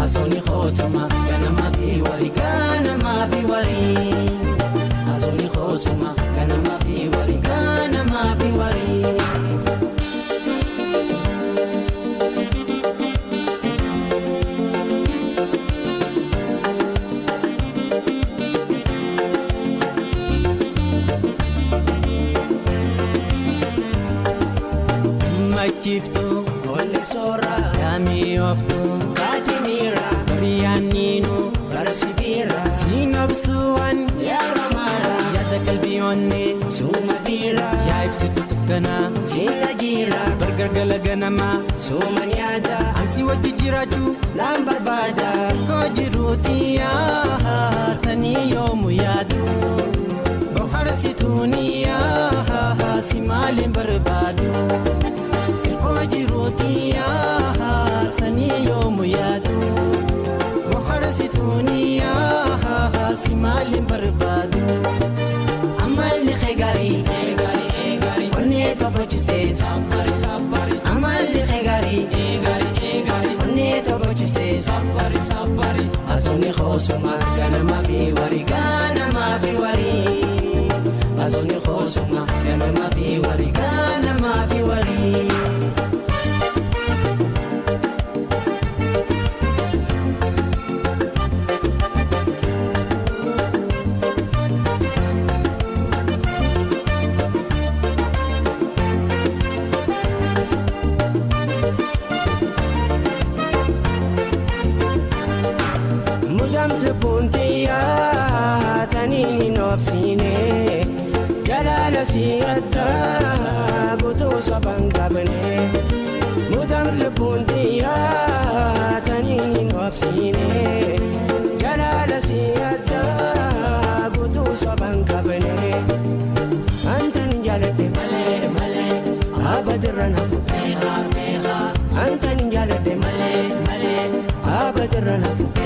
asoni khosuma kana ma fi wari kana ma fi wari asoni khosuma kana ma fi wari kana ma fi wari Chiftu ole sora yami oftu katimira riyaninu barsibira sinabsuan ya ramara ya takalbiyonni sumabira ya ibsitu tukana sinajira bargargalaganama sumanyada ansi wajijiraju lambar bada kojirutiya tani yomu yadu baharsituniya simalin barbadu وجروتيا ثاني يوم يادو وحرستونيا سمال بربادو عمل خيغاري ونيتو بوچستي سفاري عمل خيغاري ونيتو بوچستي سفاري أسوني خوسما كان ما في وري كان ما في وري أسوني خوسما كان ما في وري كان ما في وري Puntiya tanini nopsine jalala sirata gutu sabangabne mudam puntiya tanini nopsine jalala sirata gutu sabangabne antan jalade male abadrana fuqa antan jalade male abadrana fuqa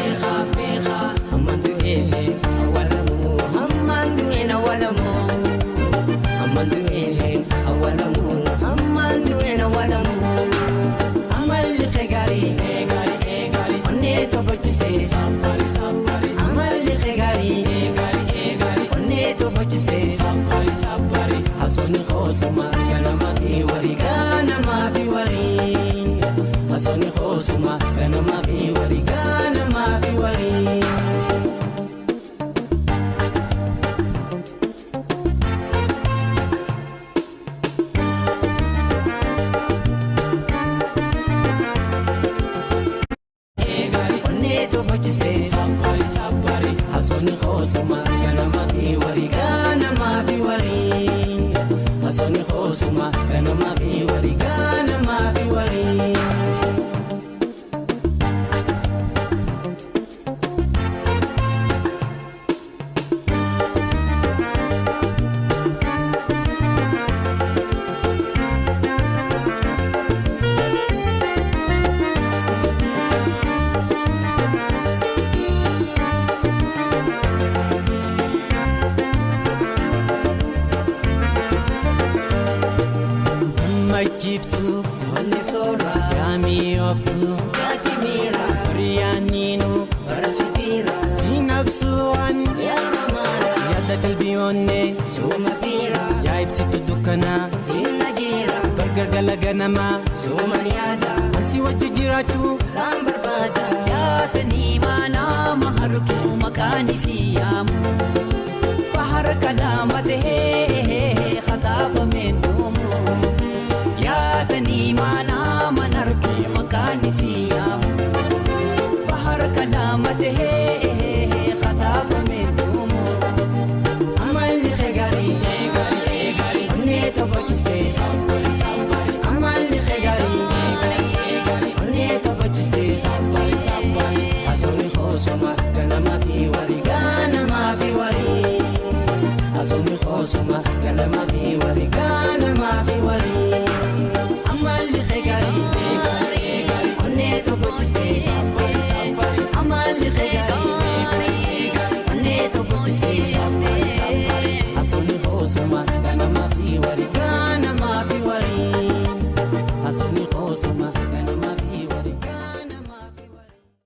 Asoni khosuma kana ma fi wari kana ma fi wari asoni khosuma kana ma fi wari kana ma fi wari asoni khosuma kana ma fi wari kana ma fi wari asoni khosuma kana ma fi wari kana ma fi wari Chiftu ole sora yami oftu katimira riyaninu barsibira sinabsuan ya ramara ya takalbiyonni sumabira ya ibsitu dukana sinajira bargargalaganama sumanyada ansi wajijiratu lambar bada ya tanimana maharku makani siyamu bahar kalamat he khatab min تنيمانا منركي مكاني سيام بحر كلامته خطاب من دومو عمل خيغاري ونيتو بوچستي عمل خيغاري ونيتو بوچستي حسوني خوسما كنا ما في وري كنا ما في وري حسوني خوسما كنا ما في وري كنا ما في وري Asoni khosuma kana ma